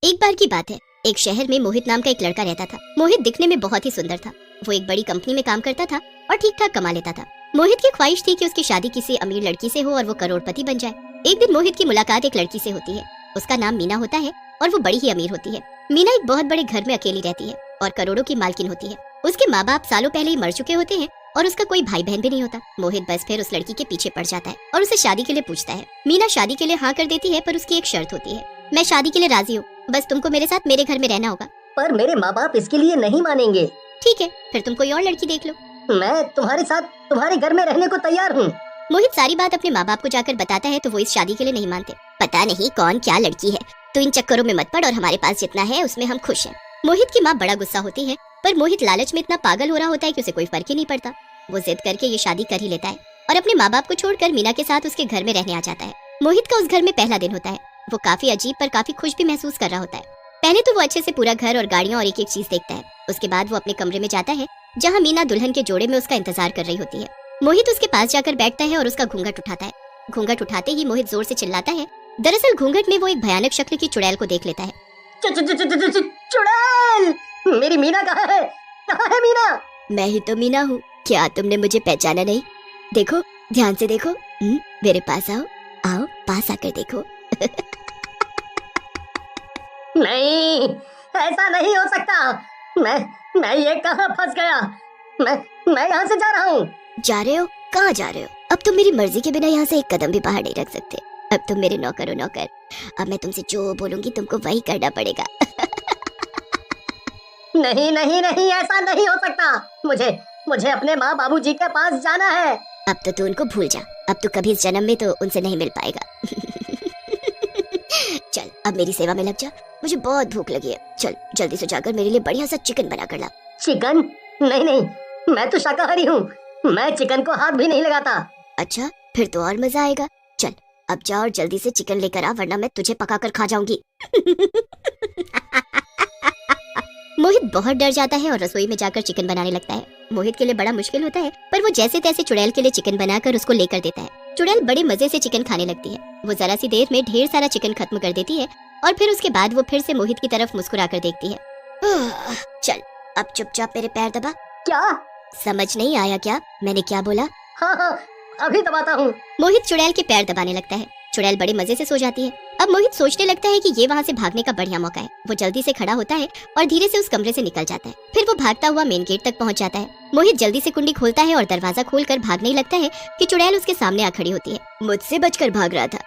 एक बार की बात है, एक शहर में मोहित नाम का एक लड़का रहता था। मोहित दिखने में बहुत ही सुंदर था। वो एक बड़ी कंपनी में काम करता था और ठीक ठाक कमा लेता था। मोहित की ख्वाहिश थी कि उसकी शादी किसी अमीर लड़की से हो और वो करोड़पति बन जाए। एक दिन मोहित की मुलाकात एक लड़की से होती है। उसका नाम मीना होता है और वो बड़ी ही अमीर होती है। मीना एक बहुत बड़े घर में अकेली रहती है और करोड़ों की मालकिन होती है। उसके माँ बाप सालों पहले ही मर चुके होते हैं और उसका कोई भाई बहन भी नहीं होता। मोहित बस फिर उस लड़की के पीछे पड़ जाता है और उसे शादी के लिए पूछता है। मीना शादी के लिए हाँ कर देती है, पर उसकी एक शर्त होती है। मैं शादी के लिए राजी हूँ, बस तुमको मेरे साथ मेरे घर में रहना होगा। पर मेरे माँ बाप इसके लिए नहीं मानेंगे। ठीक है, फिर तुम कोई और लड़की देख लो। मैं तुम्हारे साथ तुम्हारे घर में रहने को तैयार हूँ। मोहित सारी बात अपने माँ बाप को जाकर बताता है तो वो इस शादी के लिए नहीं मानते। पता नहीं कौन क्या लड़की है, तो इन चक्करों में मत पड़ और हमारे पास जितना है उसमें हम खुश हैं। मोहित की माँ बड़ा गुस्सा होती है, पर मोहित लालच में इतना पागल हो रहा होता है कि उसे कोई फर्क ही नहीं पड़ता। वो जिद करके ये शादी कर ही लेता है और अपने माँ बाप को छोड़कर मीना के साथ उसके घर में रहने आ जाता है। मोहित का उस घर में पहला दिन होता है। वो काफी अजीब पर काफी खुश भी महसूस कर रहा होता है। पहले तो वो अच्छे से पूरा घर और गाड़ियाँ और एक एक चीज देखता है। उसके बाद वो अपने कमरे में जाता है जहाँ मीना दुल्हन के जोड़े में उसका इंतजार कर रही होती है। मोहित उसके पास जाकर बैठता है और उसका घूंघट उठाता है। घूंघट उठाते ही मोहित जोर से चिल्लाता है। दरअसल घूंघट में वो एक भयानक शक्ल की चुड़ैल को देख लेता है। चुड़ैल! मेरी मीना कहाँ है? कहाँ है मीना? मैं ही तो मीना हूँ, क्या तुमने मुझे पहचाना नहीं? देखो, ध्यान से देखो। मेरे पास आओ, आओ पास आकर देखो। नहीं, ऐसा नहीं हो सकता। मैं ये कहाँ फंस गया? मैं यहाँ से जा रहा हूँ। जा रहे हो? कहाँ जा रहे हो? अब तुम मेरी मर्जी के बिना यहाँ से एक कदम भी बाहर नहीं रख सकते। अब तुम मेरे नौकर हो नौकर। अब मैं तुमसे जो बोलूंगी तुमको वही करना पड़ेगा। नहीं नहीं नहीं, ऐसा नहीं हो सकता। मुझे अपने माँ बाबूजी के पास जाना है। अब तो तू उनको भूल जा। अब तो कभी इस जन्म में तो उनसे नहीं मिल पाएगा। चल अब मेरी सेवा में लग जा, मुझे बहुत भूख लगी है। चल जल्दी से जाकर मेरे लिए बढ़िया सा चिकन बना कर ला। चिकन? नहीं नहीं, मैं तो शाकाहारी हूँ। मैं चिकन को हाथ भी नहीं लगाता। अच्छा, फिर तो और मजा आएगा। चल अब जा और जल्दी से चिकन लेकर आ, वरना मैं तुझे पकाकर खा जाऊंगी। मोहित बहुत डर जाता है और रसोई में जाकर चिकन बनाने लगता है। मोहित के लिए बड़ा मुश्किल होता है, पर वो जैसे तैसे चुड़ैल के लिए चिकन बनाकर उसको लेकर देता है। चुड़ैल बड़े मजे से चिकन खाने लगती है। वो जरा सी देर में ढेर सारा चिकन खत्म कर देती है और फिर उसके बाद वो फिर से मोहित की तरफ मुस्कुरा कर देखती है। चल अब चुपचाप मेरे पैर दबा। क्या? समझ नहीं आया क्या मैंने क्या बोला? हाँ, अभी दबाता हूँ। मोहित चुड़ैल के पैर दबाने लगता है। चुड़ैल बड़े मजे से सो जाती है। अब मोहित सोचने लगता है कि ये वहाँ से भागने का बढ़िया मौका है। वो जल्दी से खड़ा होता है और धीरे से उस कमरे से निकल जाता है। फिर वो भागता हुआ मेन गेट तक पहुँच जाता है। मोहित जल्दी से कुंडी खोलता है और दरवाजा खोलकर भागने लगता है कि चुड़ैल उसके सामने आ खड़ी होती है। मुझसे बचकर भाग रहा था?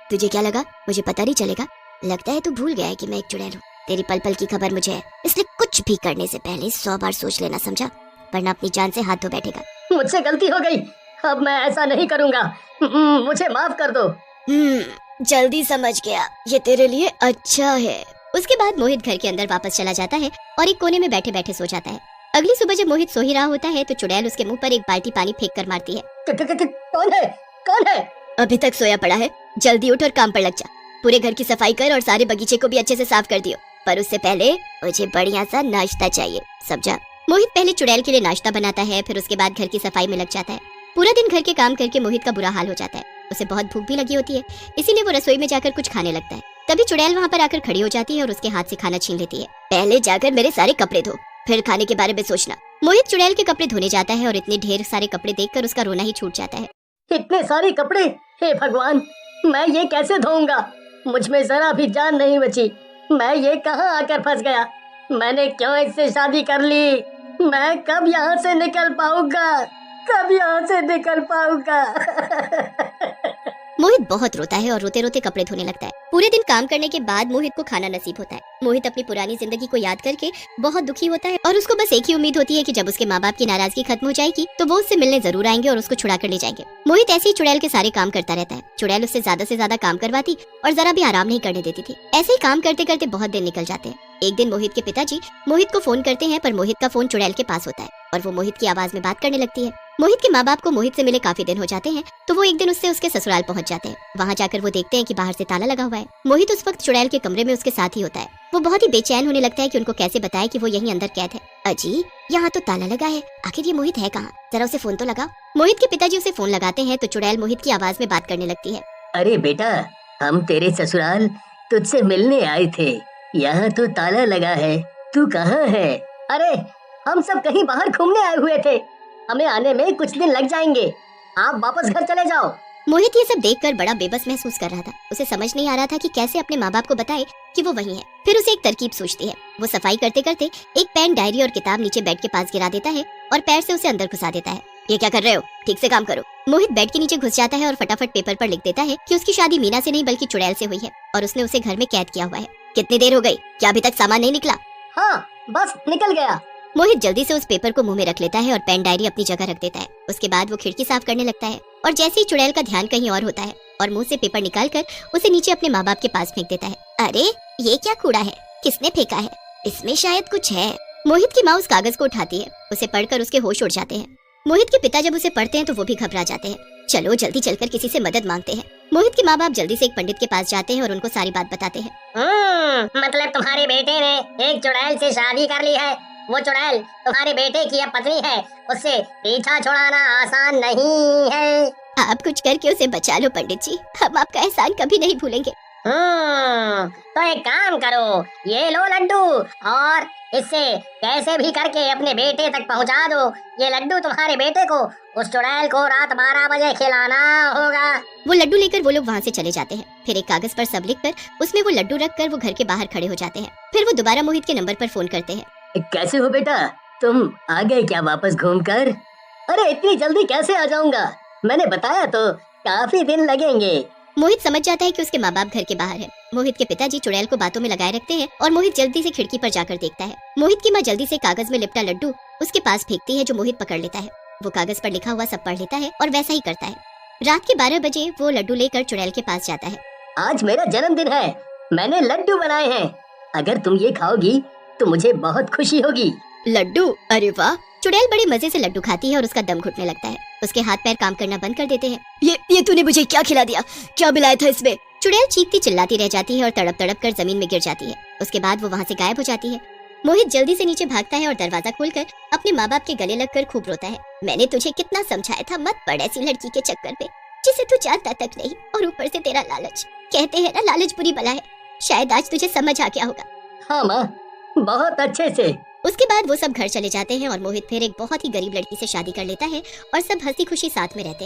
तुझे क्या लगा मुझे पता नहीं चलेगा? लगता है तू भूल गया है कि मैं एक चुड़ैल हूँ। तेरी पल पल की खबर मुझे है, इसलिए कुछ भी करने से पहले 100 बार सोच लेना, समझा? वरना अपनी जान से हाथ धो बैठेगा। मुझसे गलती हो गई, अब मैं ऐसा नहीं करूँगा। मुझे माफ कर दो। जल्दी समझ गया, ये तेरे लिए अच्छा है। उसके बाद मोहित घर के अंदर वापस चला जाता है और एक कोने में बैठे बैठे सो जाता है। अगली सुबह जब मोहित सो ही रहा होता है तो चुड़ैल उसके मुंह पर एक बाल्टी पानी फेंक कर मारती है। कौन है? कौन है? अभी तक सोया पड़ा है, जल्दी उठ और काम पर लग जा। पूरे घर की सफाई कर और सारे बगीचे को भी अच्छे से साफ कर दियो, पर उससे पहले मुझे बढ़िया सा नाश्ता चाहिए, समझा? मोहित पहले चुड़ैल के लिए नाश्ता बनाता है, फिर उसके बाद घर की सफाई में लग जाता है। पूरा दिन घर के काम करके मोहित का बुरा हाल हो जाता है। उसे बहुत भूख भी लगी होती है, इसीलिए वो रसोई में जाकर कुछ खाने लगता है। तभी चुड़ैल वहाँ पर आकर खड़ी हो जाती है और उसके हाथ से खाना छीन लेती है। पहले जाकर मेरे सारे कपड़े धो, फिर खाने के बारे में सोचना। मोहित चुड़ैल के कपड़े धोने जाता है और इतने ढेर सारे कपड़े देखकर उसका रोना ही छूट जाता है। इतने सारे कपड़े, हे भगवान, मैं ये कैसे धोऊंगा? मुझ में जरा भी जान नहीं बची। मैं ये कहाँ आकर फंस गया? मैंने क्यों इससे शादी कर ली? मैं कब यहाँ से निकल पाऊंगा? कब यहाँ से निकल पाऊंगा? मोहित बहुत रोता है और रोते रोते कपड़े धोने लगता है। पूरे दिन काम करने के बाद मोहित को खाना नसीब होता है। मोहित अपनी पुरानी जिंदगी को याद करके बहुत दुखी होता है और उसको बस एक ही उम्मीद होती है कि जब उसके माँ बाप की नाराजगी खत्म हो जाएगी तो वो उससे मिलने जरूर आएंगे और उसको छुड़ा कर ले जाएंगे। मोहित ऐसे ही चुड़ैल के सारे काम करता रहता है। चुड़ैल उससे ज्यादा काम करवाती और जरा भी आराम नहीं करने देती थी। ऐसे ही काम करते करते बहुत दिन निकल जाते हैं। एक दिन मोहित के पिताजी मोहित को फोन करते हैं, पर मोहित का फोन चुड़ैल के पास होता है और वो मोहित की आवाज में बात करने लगती है। मोहित के माँ बाप को मोहित से मिले काफी दिन हो जाते हैं, तो वो एक दिन उससे उसके ससुराल पहुंच जाते हैं। वहाँ जाकर वो देखते हैं कि बाहर से ताला लगा हुआ है। मोहित उस वक्त चुड़ैल के कमरे में उसके साथ ही होता है। वो बहुत ही बेचैन होने लगता है कि उनको कैसे बताए कि वो यहीं अंदर कैद है। अजी, यहाँ तो ताला लगा है, आखिर ये मोहित है कहाँ? जरा उसे फोन तो लगाओ। मोहित के पिताजी उसे फोन लगाते हैं तो चुड़ैल मोहित की आवाज में बात करने लगती है। अरे बेटा, हम तेरे ससुराल तुझसे मिलने आए थे। यहाँ तो ताला लगा है, तू कहाँ है? अरे हम सब कहीं बाहर घूमने आए हुए थे, हमें आने में कुछ दिन लग जाएंगे, आप वापस घर चले जाओ। मोहित ये सब देखकर बड़ा बेबस महसूस कर रहा था। उसे समझ नहीं आ रहा था कि कैसे अपने माँ बाप को बताए कि वो वही है। फिर उसे एक तरकीब सूझती है। वो सफाई करते करते एक पेन, डायरी और किताब नीचे बेड के पास गिरा देता है और पैर से उसे अंदर घुसा देता है। ये क्या कर रहे हो? ठीक से काम करो। मोहित बेड के नीचे घुस जाता है और फटाफट पेपर पर लिख देता है कि उसकी शादी मीना से नहीं बल्कि चुड़ैल से हुई है और उसने उसे घर में कैद किया हुआ है। कितनी देर हो गई? क्या अभी तक सामान नहीं निकला? हाँ बस निकल गया। मोहित जल्दी से उस पेपर को मुंह में रख लेता है और पेन, डायरी अपनी जगह रख देता है। उसके बाद वो खिड़की साफ करने लगता है और जैसे ही चुड़ैल का ध्यान कहीं और होता है और मुंह से पेपर निकालकर उसे नीचे अपने माँ बाप के पास फेंक देता है। अरे ये क्या कूड़ा है? किसने फेंका है? इसमें शायद कुछ है। मोहित की माँ उस कागज को उठाती है। उसे पढ़कर उसके होश उड़ जाते हैं। मोहित के पिता जब उसे पढ़ते हैं तो वो भी घबरा जाते हैं। चलो जल्दी चलकर किसी से मदद मांगते हैं। मोहित के माँ बाप जल्दी से एक पंडित के पास जाते हैं और उनको सारी बात बताते हैं। मतलब तुम्हारे बेटे ने एक चुड़ैल से शादी कर ली है। वो चुड़ैल तुम्हारे बेटे की अब पत्नी है, उससे पीछा छुड़ाना आसान नहीं है। आप कुछ करके उसे बचा लो पंडित जी, हम आपका एहसान कभी नहीं भूलेंगे। तो एक काम करो, ये लो लड्डू और इससे कैसे भी करके अपने बेटे तक पहुंचा दो। ये लड्डू तुम्हारे बेटे को उस चुड़ैल को रात 12 बजे खिलाना होगा। वो लड्डू लेकर वो लोग वहाँ से चले जाते हैं। फिर एक कागज पर सब लिखकर उसमें वो लड्डू रखकर वो घर के बाहर खड़े हो जाते हैं। फिर वो दोबारा मोहित के नंबर पर फोन करते हैं। कैसे हो बेटा, तुम आ गए क्या वापस घूमकर? अरे इतनी जल्दी कैसे आ जाऊंगा, मैंने बताया तो काफी दिन लगेंगे। मोहित समझ जाता है कि उसके माँ बाप घर के बाहर है। मोहित के पिताजी चुड़ैल को बातों में लगाए रखते हैं और मोहित जल्दी से खिड़की पर जाकर देखता है। मोहित की माँ जल्दी से कागज में लिपटा लड्डू उसके पास फेंकती है जो मोहित पकड़ लेता है। वो कागज पर लिखा हुआ सब पढ़ लेता है और वैसा ही करता है। रात के 12 बजे वो लड्डू लेकर चुड़ैल के पास जाता है। आज मेरा जन्मदिन है, मैंने लड्डू बनाए हैं, अगर तुम ये खाओगी तो मुझे बहुत खुशी होगी। लड्डू? अरे वाह। चुड़ैल बड़े मजे से लड्डू खाती है और उसका दम घुटने लगता है। उसके हाथ पैर काम करना बंद कर देते हैं। ये तूने मुझे क्या खिला दिया? क्या मिलाया था इसमें? चुड़ैल चीखती चिल्लाती रह जाती है और तड़प तड़प कर जमीन में गिर जाती है। उसके बाद वो वहाँ से गायब हो जाती है। मोहित जल्दी से नीचे भागता है और दरवाजा खोलकर अपने माँ बाप के गले लगकर खूब रोता है। मैंने तुझे कितना समझाया था, मत पड़ ऐसी लड़की के चक्कर पे जिसे तू जानता तक नहीं, और ऊपर से तेरा लालच। कहते हैं ना लालच बुरी बला है, शायद आज तुझे समझ आ गया होगा। हाँ माँ, बहुत अच्छे से। उसके बाद वो सब घर चले जाते हैं और मोहित फिर एक बहुत ही गरीब लड़की से शादी कर लेता है और सब हंसी खुशी साथ में रहते हैं।